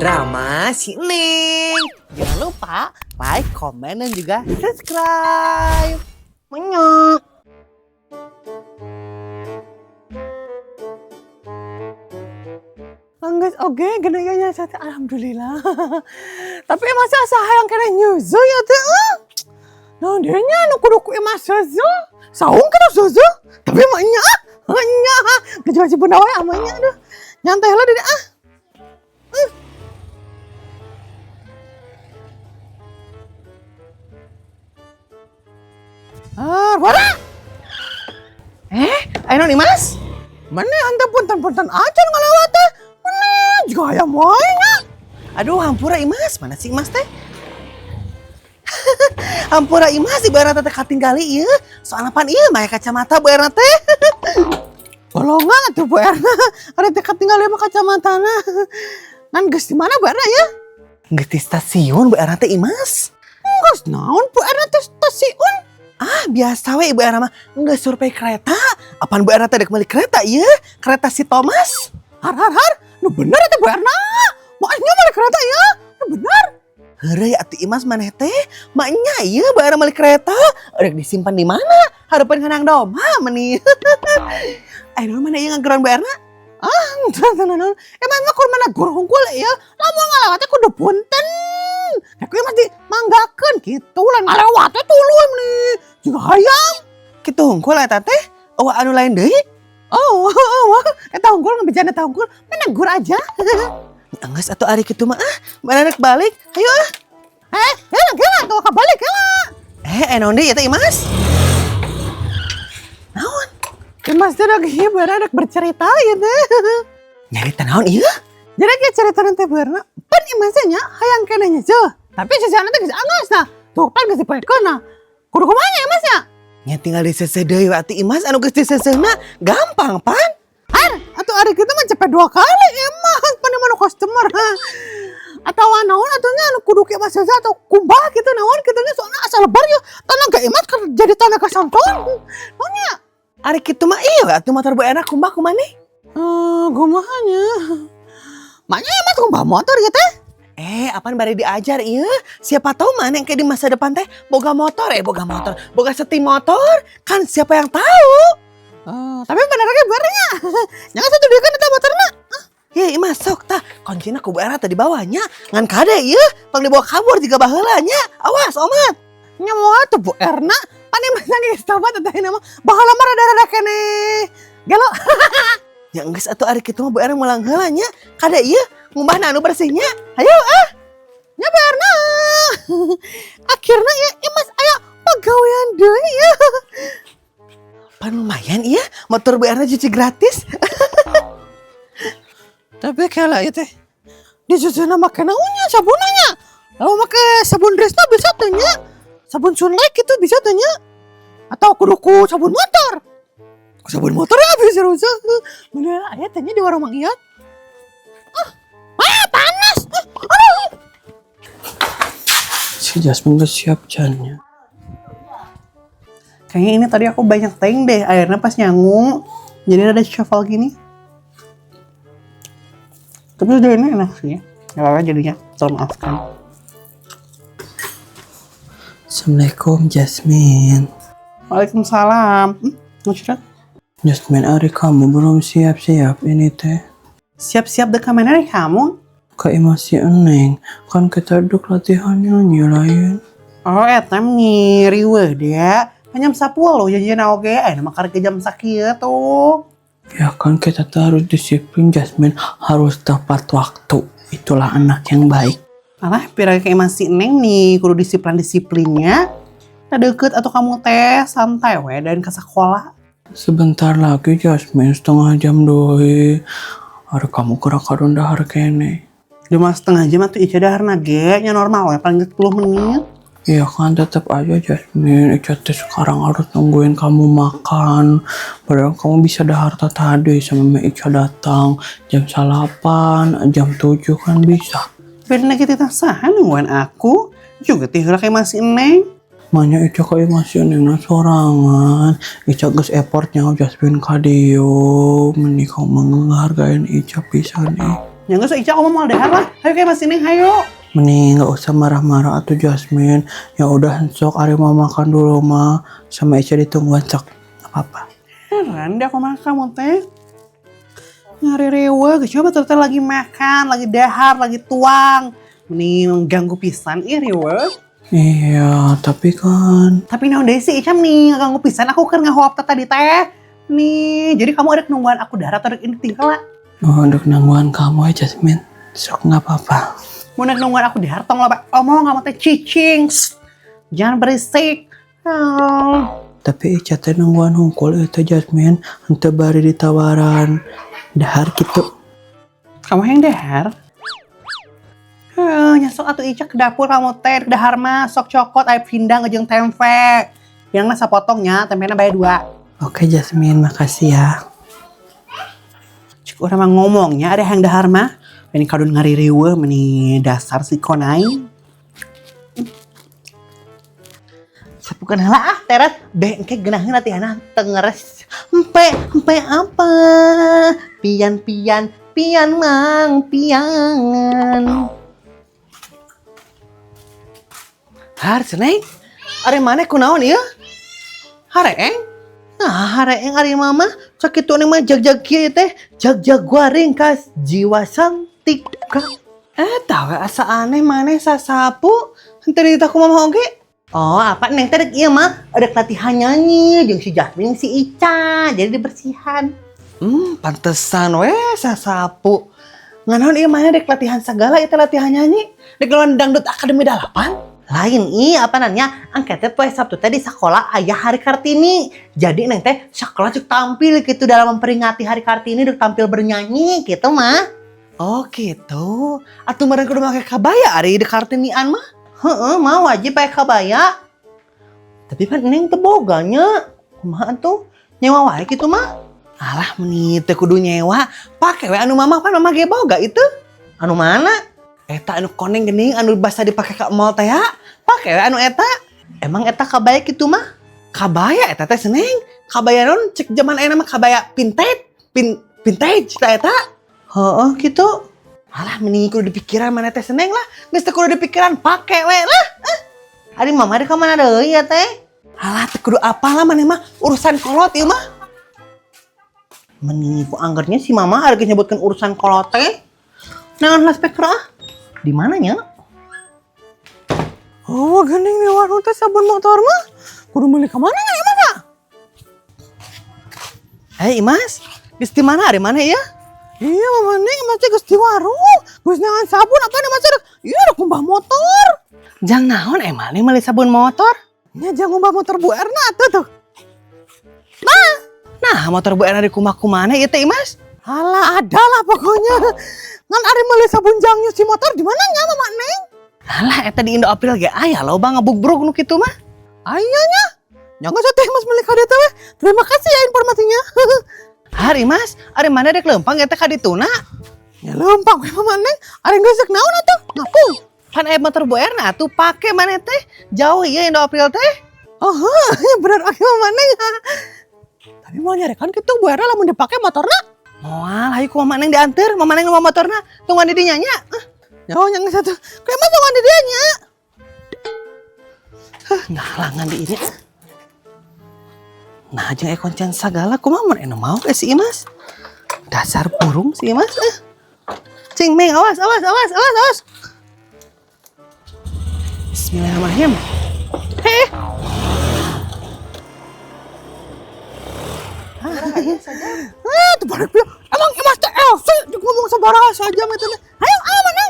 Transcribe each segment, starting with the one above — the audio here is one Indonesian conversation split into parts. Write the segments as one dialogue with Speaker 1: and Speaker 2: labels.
Speaker 1: Drama si Neng.
Speaker 2: Jangan lupa like, komen, dan juga subscribe. Menyok. Langgas oke, genayanya sate alhamdulillah. Tapi masa sahayang kena nyuzu ya teh? Nah dia nya nu kudu ku emas suzu. Saung kana suzu. Tapi maknya gaji benda wae amanya aduh. Nyantai lah dia Wara. Ayo nih mas. Mana anda punten-punten aja ngalawat teh. Mana juga ayam wae nya.
Speaker 1: Aduh, hampura Imas. Mana sih Imas teh? Hampura Imas ibarat teh katinggali ieu. Soalna pan ieu mah kacamata Bu Erna teh.
Speaker 2: Golongan atuh Bu Erna. Ari teh katinggali mah kacamatana. Nan geus di mana Bu Erna ya?
Speaker 1: Geus di stasiun Bu Erna teh Imas.
Speaker 2: Geus naon Bu Erna teh stasiun?
Speaker 1: Ah, biasa we Ibu Erna mah geus survei kereta. Apaan Bu Erna teh dek meuli kereta ieu? Kereta si Thomas.
Speaker 2: Har. Nu bener atuh Bu Erna. Maknya meuli kereta ya. Nu bener.
Speaker 1: Heureuy atuh Imas maneh teh, maknya ieu Bu Erna meuli kereta. Rek disimpan di mana? Hareupeun nganang doma meuni. Ayo mana ieu ngageron Bu Erna?
Speaker 2: Tenan. Emang mah kur mana gur hungkul ya. Lamun ngalawat teh kudu punten. Aku mah dimanggakeun kitu lain ngalawat teh tuluy meuni. Juga hayang.
Speaker 1: Kitu hungkul eta teh? Eueuh anu lain deui?
Speaker 2: Eta hungkul ngebejana eta hungkul. Mana gur aja.
Speaker 1: Angges atuh ari kitu mah mana rek balik. Ayo
Speaker 2: Gela tuh kabalik gela.
Speaker 1: Naon deui eta Imas? Naon?
Speaker 2: Mas teh lagi beureuh bercerita ya teh.
Speaker 1: Nyarita naon ieu?
Speaker 2: Jadi kayak cerita nanti beureuh. Pan imasnya hayang kenanya je. Tapi sisana teh geus angos nah. Tuh pan geus dipoekeun nah. Kudu kumaha nya Imasnya?
Speaker 1: Nya tinggal diseseh deui we atuh Imas anu geus disesehna gampang pan.
Speaker 2: Atuh ari kitu mah cepet 2 kali Imas pan manu customer. Atawa naon atuhnya anu kudu ke Mas Zaza atau kumbah gitu naon kitu nya soalna asal lebar ya tenaga Imas keur jadi tenaga santon. Naon nya?
Speaker 1: Ari kitu mah ieu atuh motor Bu Erna kumbah kumaneh.
Speaker 2: Kumaha nya? Maknya Imas kumbah motor ya teh?
Speaker 1: Apaan bari diajar ieu? Siapa tahu mana yang kayak di masa depan teh boga motor, boga setim motor. Kan siapa yang tahu?
Speaker 2: Tapi bener ge beurnya. Jangan satu dia kan eta motorna.
Speaker 1: Ye, Imas sok tah. Kuncina ku Bu Erna teh di bawahnya. Ngan kade ieu, pang dibawa kabur jiga baheula nya. Awas, omat.
Speaker 2: Nya moal tuh Bu Erna. Pan Imas geus tobat teh nama. Baheula mah rada-rada kene gelo.
Speaker 1: Ya geus atuh ari kitu mah Bu Erna mulang heula nya. Kade ieu ngumbahna anu bersihnya. Hayu
Speaker 2: Nya Bu Erna. Akhirna ya Imas aya pagawean deui ya.
Speaker 1: Pan lumayan iya motor Bu Erna cuci gratis.
Speaker 2: Tapi kala ieu teh dicucina make naonnya sabunanya. Lalu make sabun Resna bisa teh nya. Sabun Sunlight gitu bisa teh nya. Atau kudu ku sabun motor. Ku sabun motor ya bisa rusak. Bener aya teh nya di warung Mang Iyat. Panas.
Speaker 1: Si Jasmine udah siap jannya.
Speaker 2: Kayaknya ini tadi aku banyak tank deh, airnya pas nyangu. Jadi ada shuffle gini. Tapi udah ini enak sih. Gak apa-apa jadinya, tolong maafkan.
Speaker 1: Assalamualaikum Jasmine.
Speaker 2: Waalaikumsalam. Mau curhat?
Speaker 1: Jasmine, hari kamu belum siap-siap ini teh.
Speaker 2: Siap-siap dekat mana nih kamu?
Speaker 1: Kayak masih eneng. Kan kita duduk latihan nyanyi lain.
Speaker 2: Oh, etam ngiri weh dia. Hanya 10 loh janjian oge, nama karek jam sakieu tuh.
Speaker 1: Ya kan kita tuh harus disiplin Jasmine, harus tepat waktu. Itulah anak yang baik.
Speaker 2: Alah, pira kayak masih neng nih, kudu disiplinnya. Kita deket atau kamu teh santai we dan ke sekolah.
Speaker 1: Sebentar lagi Jasmine, setengah jam doi. Hari kamu gerak-gerak dahar kene.
Speaker 2: Cuma setengah jam atau Ica daharna ge, nya normal we paling 10 menit.
Speaker 1: Iya kan tetap aja Jasmine, Ica teh sekarang harus nungguin kamu makan. Padahal kamu bisa dahar tadi sama Ica datang jam 8, jam 7 kan bisa.
Speaker 2: Bener kita saha nungguin aku, juga teh heula kayak masih neng.
Speaker 1: Manya Ica kayak masih nena sorangan. Ica geus effortnya Jasmine ka dieu. Meni kamu menghargain Ica pisan nih.
Speaker 2: Yang geus Ica mau dahar lah. Hayu kayak masih Neng, hayu.
Speaker 1: Mending nggak usah marah-marah atuh Jasmine. Ya udah sok Ari mau makan dulu mah. Sama Ica ditungguan sok. Gak apa-apa.
Speaker 2: Heran deh aku makan kamu teh. Ngari rewe, coba ternyata lagi makan, lagi dahar, lagi tuang. Mending ganggu pisan, rewe.
Speaker 1: Iya, tapi kan...
Speaker 2: Tapi naon deui sih Ica nih ganggu pisan, aku kan ngahuap tadi teh. Nih, jadi kamu ada nungguan aku dahar atau ini tinggal lah.
Speaker 1: Oh, untuk nangguan kamu ya Jasmine. Sok nggak apa-apa.
Speaker 2: Mau nungguan aku dahar tong lah, omong kamu teh cicing. Jangan berisik.
Speaker 1: Tapi Ica teh nungguan hungkul itu Jasmine. Henteu bari ditawaran dahar gitu.
Speaker 2: Kamu yang dahar? Nyesok atuh Ica ke dapur kamu teh dahar mah sok cokot aya pindang jeung tempe. Yang mah sapotongnya tempena bae 2.
Speaker 1: Oke Jasmine, makasih ya.
Speaker 2: Cik urang mah ngomongnya ada yang dahar mah. Ini kadun ngari riweuh meni dasar si konai. Sapukeun heula ah teret bengke geunahna tihana tengeres. Empe apa? Pian mang pian. Har ceneng. Are maneh kunaon ieu? Hareeng? Nah, hareeng ari mama sakitu nih mah jag-jag kieu teh, jag-jag guaring kas jiwa santik ka. Tahu asa aneh maneh sasapu henteu ditah ku mama oge. Oh, apa neng teh ieu mah ada latihan nyanyi jeung si Jasmine si Ica, jadi dibersihan. Pantesan we sasapu. Nganaon ieu maneh dek latihan sagala eta latihan nyanyi. Dek lawan dangdut Akademi 8. Lain apa nanya angkatnya poe Sabtu teh di sekolah aya Hari Kartini. Jadi neng teh sekolah cuk tampil gitu dalam memperingati Hari Kartini duk tampil bernyanyi gitu mah. Oh gitu. Atuh meureun kudu make kabaya ari di Kartinian mah. Heeh, mah wajib pakai kabaya. Tapi kan neng teu boganya. Kumaha atuh? Nyewa wae kitu mah. Alah meni teu kudu nyewa, pake we anu mama kan mama ge boga itu. Anu mana? Eta anu koneng geuning anu basa dipake ka mall teh ya. Pake we anu eta. Emang eta kabaya kitu mah? Kabaya eta teh seneng. Kabaya non cek zaman ayeuna mah kabaya vintage ta eta. Heeh kitu. Alah mending kudu dipikiran mana teh seneng lah. Geus teh kudu dipikiran pake we lah. Ari mama di ka mana deui ya teh? Alah teh kudu apalah maneh mah urusan kolot ieu mah. Mending ku anggernya si mama harga nyebutkeun urusan kolot teh. Naon lah spektro ah? Di mananya? Oh, geuning di warung teh sabun motor mah. Kudu meuli ka mana ya, Mama? Imas, geus di mana? Di mana ya? Iya, Mama Neng, Mas geus di warung. Geus neangan sabun apa nih Mas? Iya, ada kumbah motor. Jang naon emang nih meuli sabun motor? Ya jang kumbah motor Bu Erna tuh. Nah, motor Bu Erna di kumbah-kumbahna ieu teh, Imas? Alah, ada lah pokoknya. Ngan ari meuli sabun jang nyuci motor di mana nya Mama Neng? Alah, eta di Indo April ge aya loba ngabugrug nu kitu mah. Aya nya. Nya geus teh Mas meuli ka dieu teh. Terima kasih ya informasinya. Hari Mas, ari mana dek lempang eta ka dituna? Ya lempang we Mama Neng. Ari geus naon atuh? Ngaku. Kan aya motor Bu Erna atuh pake maneh teh. Jauh ieu Indo April teh. Oh, ya bener ake Mama Neng. Tapi mau nyarekan kitu Bu Erna lamun dipake motorna. Moal, ayo ku Mama Neng diantar, Mama Neng sama motorna. Tungguan di dinya nya. Oh, yang satu. Kayak mah tungguan di dinya nya. Ngalangan di ini. Nah, jeung kuncian sagala kumaha mun eno mau ke si Imas. Dasar burung si Imas. Cing Meng, awas. Bismillahirrahmanirrahim. Heh. Tuh balik dia. Emang Imas teh Elvi ngomong sabaraha saja mah teh. Ayo mana?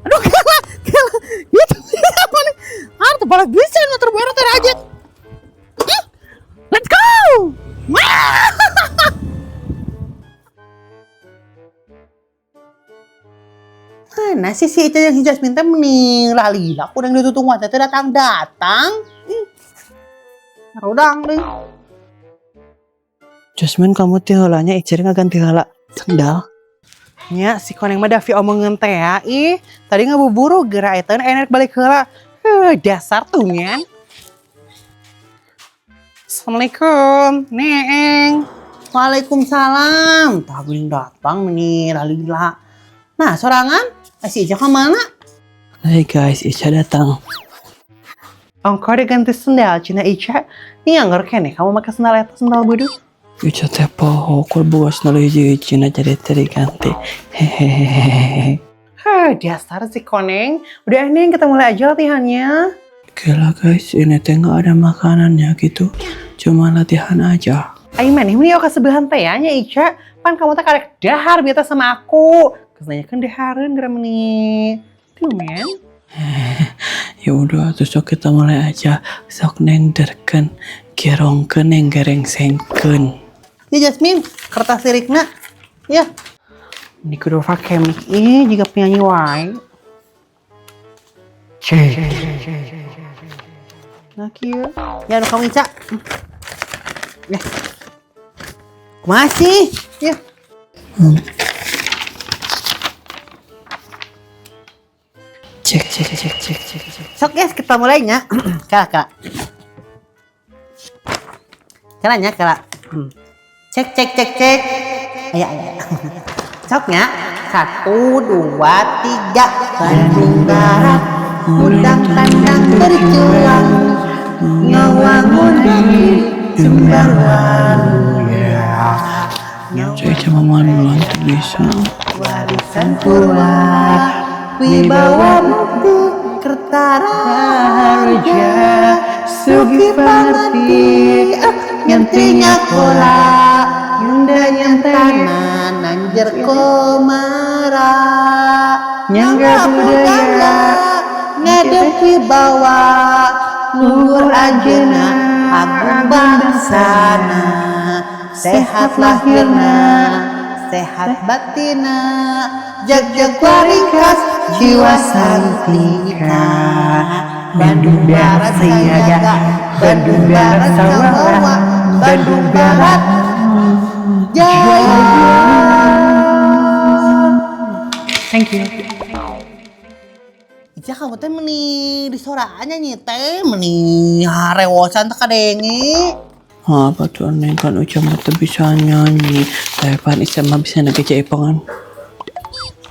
Speaker 2: Aduh gila. Gitu apa nih? Tuh balik bisa motor Bu Erna teh aja. Let's go. Nasi si itu yang Jasmine teh mending lalila kurang ditutungwan teh datang. Rodang deh.
Speaker 1: Jasmine kamu tiheulanya icering ganti heula sendal.
Speaker 2: Nya si koneng mah Davi omongeun teh ya. Ih, tadi ngabuburu geura eta enak balik heula. Dasar tuh nyan. Assalamualaikum, Neng. Waalaikumsalam. Tah geuning datang nih lalila. Nah, sorangan? Si Ica kemana?
Speaker 1: Hai guys, Ica datang.
Speaker 2: Engkau diganti sendal, Cina Ica. Nih yang ngerken nih, kamu pakai sendal itu sendal bodoh.
Speaker 1: Ica teh poho, kur buas nalo hiji Cina jadi ganti. Hehehehe.
Speaker 2: Dasar si Koneng. Udah Neng, kita mulai aja latihannya.
Speaker 1: Gila guys, ini teh nggak ada makanannya gitu. Cuma latihan aja.
Speaker 2: Ayo maneh, ini oke sebelah teh ya, Ica. Pan kamu teh karek dahar biasa sama aku. Kesannya kan dahareun gara meni. Tuh men.
Speaker 1: Ya udah, terus sok kita mulai aja. Sok neng derken, gerongken neng gereng sengken.
Speaker 2: Ya Jasmine, kertas lirikna. Ya. Ini kudu pakai mic jika penyanyi wae. Nah kieu. Ya anu kamu Ica. Ya. Masih. Ya.
Speaker 1: Cek.
Speaker 2: Sok guys, kita mulainya. Kala. Kalanya. Cek. Ayo. Soknya 1, 2, 3. Bandung Barat, mudang tandang berjuang, nyawangun diri Jembaran.
Speaker 1: Saya cuma manuan bisa.
Speaker 2: Warisan purba, wibawa mukti, Kertara Harja, Sugi Pangerti, nyantinya kola, Yunda nyantana, Nanjer Komara, Nyangga budaya, ngadepi bawa, luhur anjeuna, agung bangsana, sehat lahirna, sehat batina, jag waringkas, jiwa santika. Bandung Barat siaga, Bandung Barat sawawa, Bandung Barat jaya. Thank you. Ica kamu teh meni di soraannya nih teh meni harewosan teh kadenge.
Speaker 1: Apa tuh neng kan Uca mah teu bisa nyanyi. Tapi pan Ica mah bisa nage jaipongan.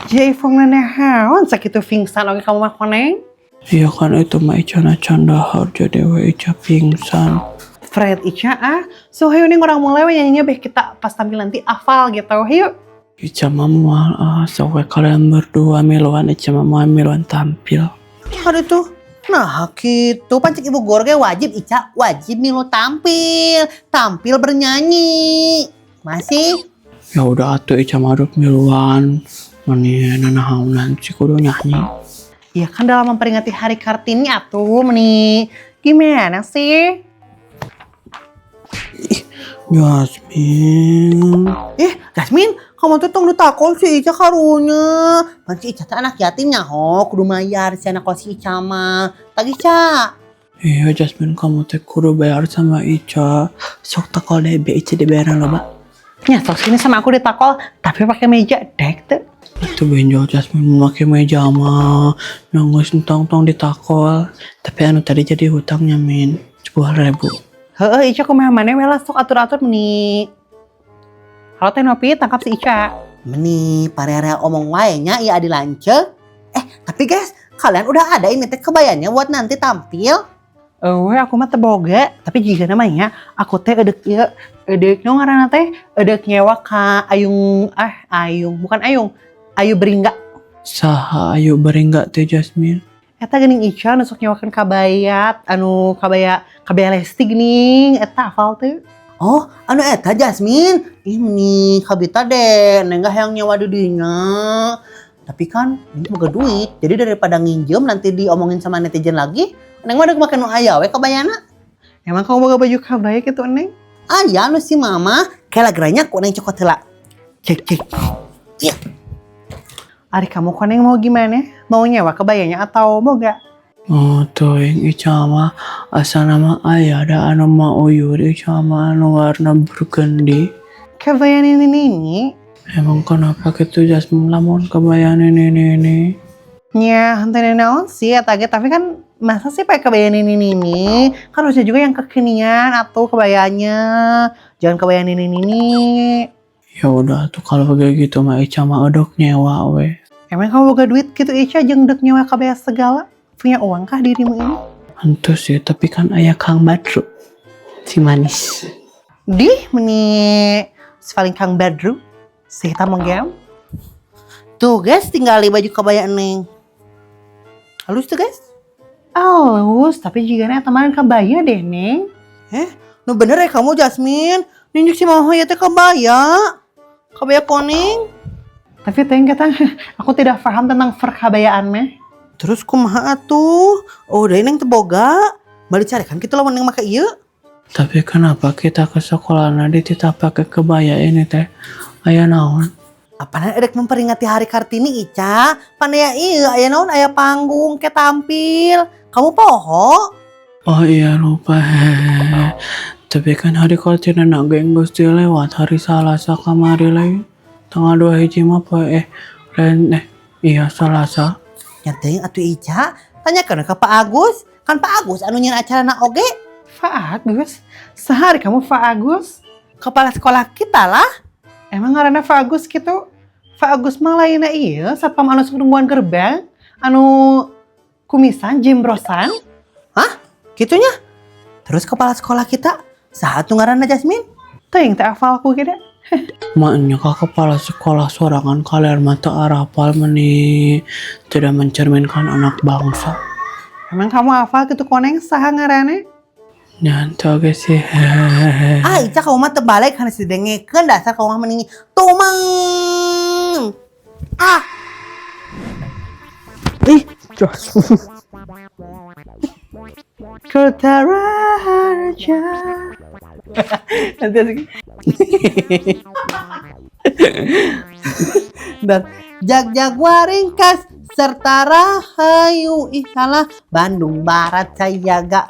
Speaker 2: Jaipongan naon sakitu pingsan oge kamu mah koneng?
Speaker 1: Iya kan itu mah Ica na candahar jadi we Ica pingsan.
Speaker 2: Fred Ica so hayu nih orang mulai we nyanyinya beh kita pas tampil nanti hafal gitu hayu.
Speaker 1: Ica mah moal soalnya kalian berdua miluan Ica mah moal miluan tampil.
Speaker 2: Aduh tuh. Nah gitu pancik ibu guru ge wajib Ica wajib milu tampil bernyanyi. Masih?
Speaker 1: Ya udah atuh Ica mah miluan. Meni nanahaun si kudu nyanyi.
Speaker 2: Ya kan dalam memperingati Hari Kartini atuh meni. Gimana sih?
Speaker 1: Jasmine.
Speaker 2: Jasmine, kamu tuh tong ditakol si Ica karunya. Pan si Ica teh anak yatim nyaho, kudu mayar si anak kos si Ica mah. Tak Ica.
Speaker 1: Iya Jasmine kamu teh kudu bayar sama Ica. Sok takol deh be Ica dibayaran loba.
Speaker 2: Ya sok sini sama aku ditakol, tapi pakai meja dek tuh.
Speaker 1: Itu benjol Jasmine memakai meja mah. Nangis tong ditakol. Tapi anu tadi jadi hutangnya min 10.000.
Speaker 2: Heeh, Ica kumaha maneh we lah sok atur-atur meni. Halo teh Nopi, tangkap si Ica. Meni parerea omong wae nya ieu adi lanceuk. Tapi guys, kalian udah ada ini teh kebayanya buat nanti tampil? Aku mah teu boga, tapi jika namanya aku teh edek ieu, edek nu ngaranna teh, edek nyewa ka Ayung, Ayu Beringga.
Speaker 1: Saha ayo beringga teh Jasmine.
Speaker 2: Eta geuning Ica nu sok nyewakeun kabayat, kabaya Lesti geuning, eta hafal teh. Oh, anu eta Jasmine. Ini kabita deh, nenggah yang nyewa di dinya. Tapi kan ini boga duit, jadi daripada nginjem nanti diomongin sama netizen lagi, Neng mah udah make nu aya we kabayana. Emang kamu boga baju kabaya gitu Neng? Aya nu si mama, kayak lagranya ku Neng cokot heula. Cek. Iya. Ari kamu koneng mau gimana? Mau nyewa kebayanya atau boga?
Speaker 1: Oh tuh yang Ica mah asa nama ayah ada anu mah uyur Ica mah anu warna burgundy.
Speaker 2: Kebayaan ini.
Speaker 1: Emang kenapa gitu Jasmine lamun kebayaan ini?
Speaker 2: Ya, henteu naon sih eta ge, tapi kan masa sih pakai kebayaan ini? Kan harusnya juga yang kekinian atau kebayanya. Jangan kebayaan ini.
Speaker 1: Ya udah tuh kalau kayak gitu mah Ica mah odok nyewa we.
Speaker 2: Emang kamu boga duit gitu Ica jeung dek nyewa kabeh segala? Punya uang kah dirimu ini?
Speaker 1: Tentu sih, tapi kan ayah Kang Badru. Si manis.
Speaker 2: Di meni paling Kang Badru si hitam menggam. Tuh guys, tinggali baju kabaya neng. Halus tuh guys. Halus, tapi jika teman kabaya deh neng. Nu bener ya kamu Jasmine. Ninjuk si mau ya teh kabaya. Kabaya poning. Tapi teng kata aku tidak paham tentang perkabayaan meh. Terus kumaha atuh? Oh, deui neng teu boga. Balik carekan kitu lamun neng make ieu.
Speaker 1: Tapi kenapa kita ke sekolah nadi tidak pakai kebaya ini teh? Ayah naon?
Speaker 2: Apana edek memperingati Hari Kartini Ica? Panaya ieu aya naon aya panggung ke tampil. Kamu poho?
Speaker 1: Oh iya lupa. Tapi kan hari Kartini nak geus lewat hari Salasa kamari lain. Tanggal 2 hiji mah poe iya Salasa.
Speaker 2: Nya teuing atuh Ica, tanyakeun ka Pak Agus. Kan Pak Agus anu nyeun acarana oge. Pak Agus? Sehari kamu Pak Agus? Kepala sekolah kita lah. Emang ngaranna Pak Agus gitu? Pak Agus mah lainna ieu satpam anu sok nungguan gerbang, anu kumisan jimbrosan. Hah? Gitunya? Terus kepala sekolah kita saha atuh ngaranna Jasmine? Teuing teh hafal ku gede.
Speaker 1: Maknya kak kepala sekolah sorangan kalian mata arapal meni tidak mencerminkan anak bangsa.
Speaker 2: Emang kamu hafal gitu koneng saha ngaranna?
Speaker 1: Nyanto guys sih.
Speaker 2: Ica kamu mah teu balik kana sidengekeun dasar kamu mah mending tumang. Jos. Kota Raja. Nanti asik. Dan jag-jag waringkas serta rahayu salah Bandung Barat Sayaga.